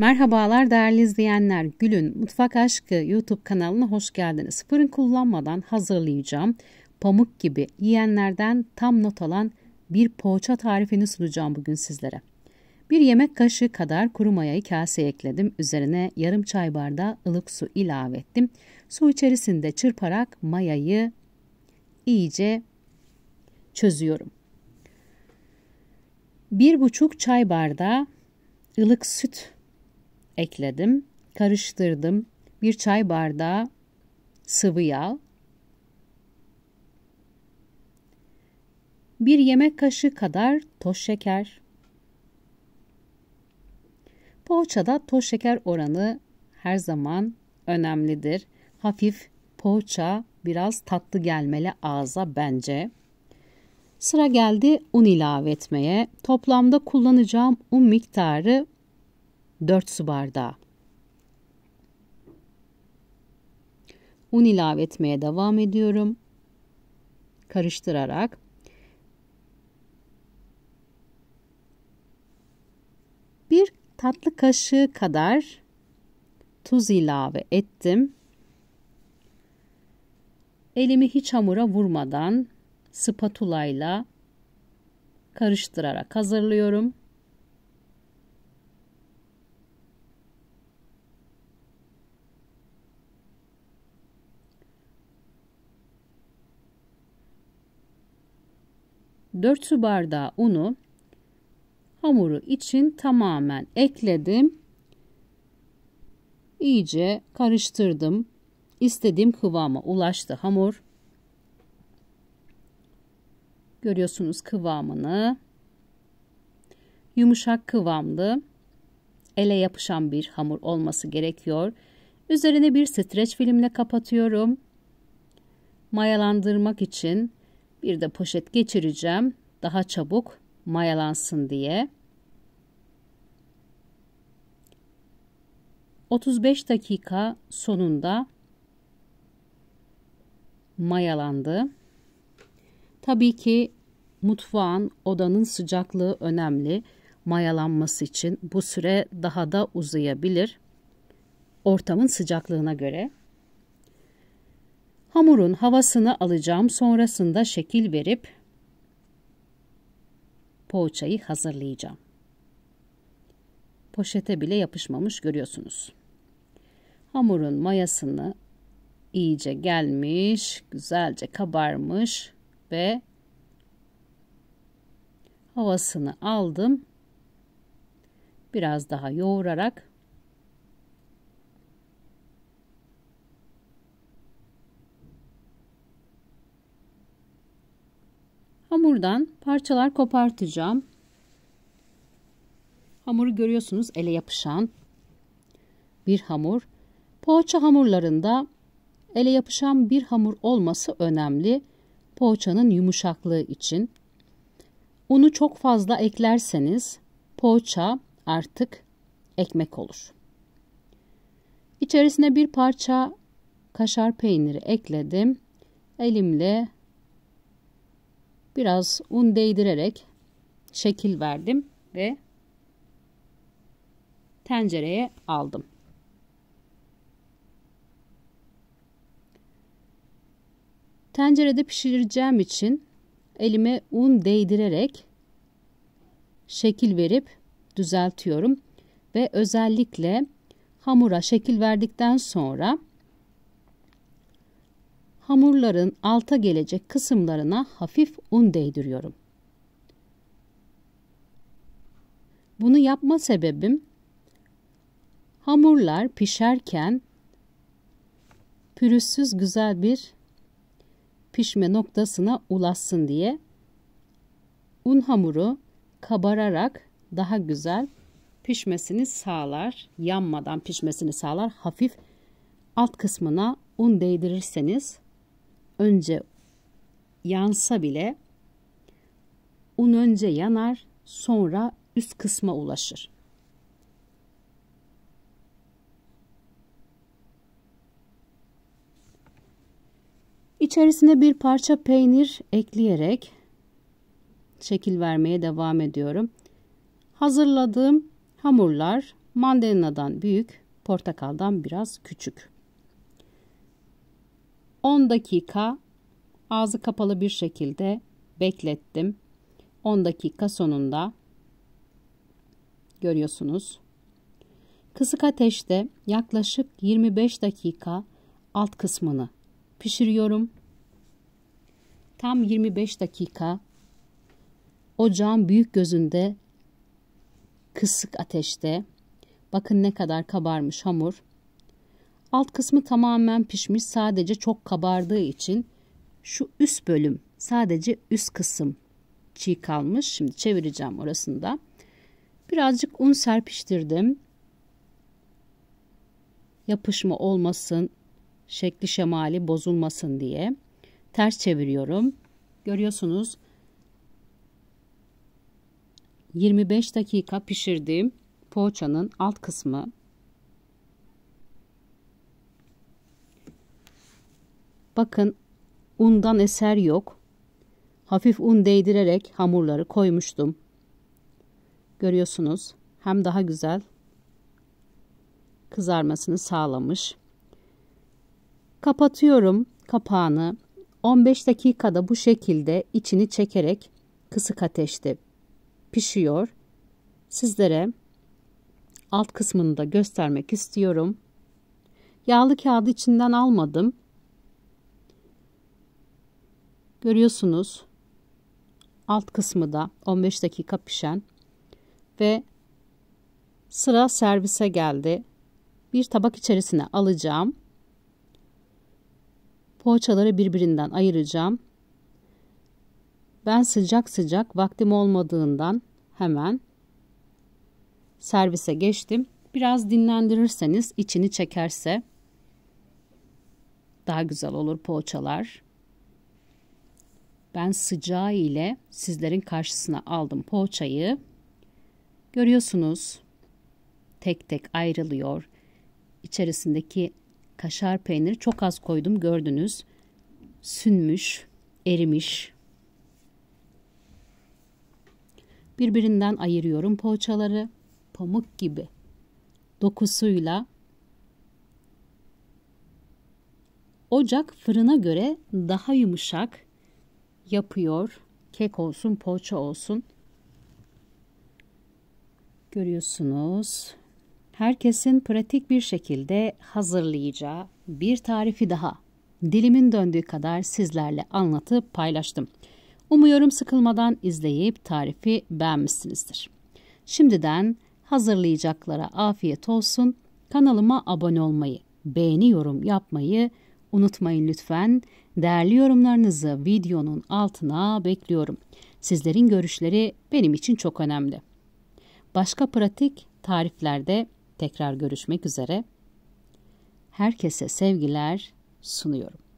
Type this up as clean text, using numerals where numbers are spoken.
Merhabalar değerli izleyenler. Gül'ün Mutfak Aşkı YouTube kanalına hoş geldiniz. Fırın kullanmadan hazırlayacağım, pamuk gibi yiyenlerden tam not alan bir poğaça tarifini sunacağım bugün sizlere. Bir yemek kaşığı kadar kuru mayayı kaseye ekledim. Üzerine yarım çay bardağı ılık su ilave ettim. Su içerisinde çırparak mayayı iyice çözüyorum. 1,5 çay bardağı ılık süt ekledim, karıştırdım. 1 çay bardağı sıvı yağ, 1 yemek kaşığı kadar toz şeker. Poğaçada toz şeker oranı her zaman önemlidir. Hafif poğaça biraz tatlı gelmeli ağza bence. Sıra geldi un ilave etmeye. Toplamda kullanacağım un miktarı 4 su bardağı. Un ilave etmeye devam ediyorum. Karıştırarak. Bir tatlı kaşığı kadar tuz ilave ettim. Elimi hiç hamura vurmadan spatula ile karıştırarak hazırlıyorum. Dört su bardağı unu hamuru için tamamen ekledim. İyice karıştırdım. İstediğim kıvama ulaştı hamur. Görüyorsunuz kıvamını. Yumuşak kıvamlı, ele yapışan bir hamur olması gerekiyor. Üzerine bir streç filmle kapatıyorum. Mayalandırmak için bir de poşet geçireceğim. Daha çabuk mayalansın diye. 35 dakika sonunda mayalandı. Tabii ki mutfağın, odanın sıcaklığı önemli. Mayalanması için bu süre daha da uzayabilir. Ortamın sıcaklığına göre. Hamurun havasını alacağım. Sonrasında şekil verip poğaçayı hazırlayacağım. Poşete bile yapışmamış görüyorsunuz. Hamurun mayasını iyice gelmiş, güzelce kabarmış ve havasını aldım. Biraz daha yoğurarak hamurdan parçalar kopartacağım. Hamuru görüyorsunuz, ele yapışan bir hamur. Poğaça hamurlarında ele yapışan bir hamur olması önemli. Poğaçanın yumuşaklığı için. Unu çok fazla eklerseniz poğaça artık ekmek olur. İçerisine bir parça kaşar peyniri ekledim. Elimle biraz un değdirerek şekil verdim ve tencereye aldım. Tencerede pişireceğim için elime un değdirerek şekil verip düzeltiyorum ve özellikle hamura şekil verdikten sonra hamurların alta gelecek kısımlarına hafif un değdiriyorum. Bunu yapma sebebim hamurlar pişerken pürüzsüz güzel bir pişme noktasına ulaşsın diye. Un hamuru kabararak daha güzel pişmesini sağlar. Yanmadan pişmesini sağlar. Hafif alt kısmına un değdirirseniz önce yansa bile un önce yanar, sonra üst kısma ulaşır. İçerisine bir parça peynir ekleyerek şekil vermeye devam ediyorum. Hazırladığım hamurlar Mandalinadan büyük, portakaldan biraz küçük. 10 dakika ağzı kapalı bir şekilde beklettim. 10 dakika sonunda görüyorsunuz. Kısık ateşte yaklaşık 25 dakika alt kısmını pişiriyorum. Tam 25 dakika ocağın büyük gözünde kısık ateşte. Bakın ne kadar kabarmış hamur. Alt kısmı tamamen pişmiş. Sadece çok kabardığı için şu üst bölüm, sadece üst kısım çiğ kalmış. Şimdi çevireceğim orasını da. Birazcık un serpiştirdim. Yapışma olmasın, şekli şemali bozulmasın diye. Ters çeviriyorum. Görüyorsunuz 25 dakika pişirdiğim poğaçanın alt kısmı. Bakın undan eser yok. Hafif un değdirerek hamurları koymuştum. Görüyorsunuz hem daha güzel kızarmasını sağlamış. Kapatıyorum kapağını. 15 dakikada bu şekilde içini çekerek kısık ateşte pişiyor. Sizlere alt kısmını da göstermek istiyorum. Yağlı kağıdı içinden almadım. Görüyorsunuz alt kısmı da 15 dakika pişen ve sıra servise geldi. Bir tabak içerisine alacağım. Poğaçaları birbirinden ayıracağım. Ben sıcak sıcak vaktim olmadığından hemen servise geçtim. Biraz dinlendirirseniz içini çekerse daha güzel olur poğaçalar. Ben sıcağı ile sizlerin karşısına aldım poğaçayı. Görüyorsunuz tek tek ayrılıyor. İçerisindeki kaşar peyniri çok az koydum, gördünüz. Sünmüş, erimiş. Birbirinden ayırıyorum poğaçaları. Pamuk gibi dokusuyla. Ocak fırına göre daha yumuşak yapıyor. Kek olsun, poğaça olsun. Görüyorsunuz. Herkesin pratik bir şekilde hazırlayacağı bir tarifi daha dilimin döndüğü kadar sizlerle anlatıp paylaştım. Umuyorum sıkılmadan izleyip tarifi beğenmişsinizdir. Şimdiden hazırlayacaklara afiyet olsun. Kanalıma abone olmayı, beğeni yorum yapmayı unutmayın lütfen. Değerli yorumlarınızı videonun altına bekliyorum. Sizlerin görüşleri benim için çok önemli. Başka pratik tariflerde tekrar görüşmek üzere. Herkese sevgiler sunuyorum.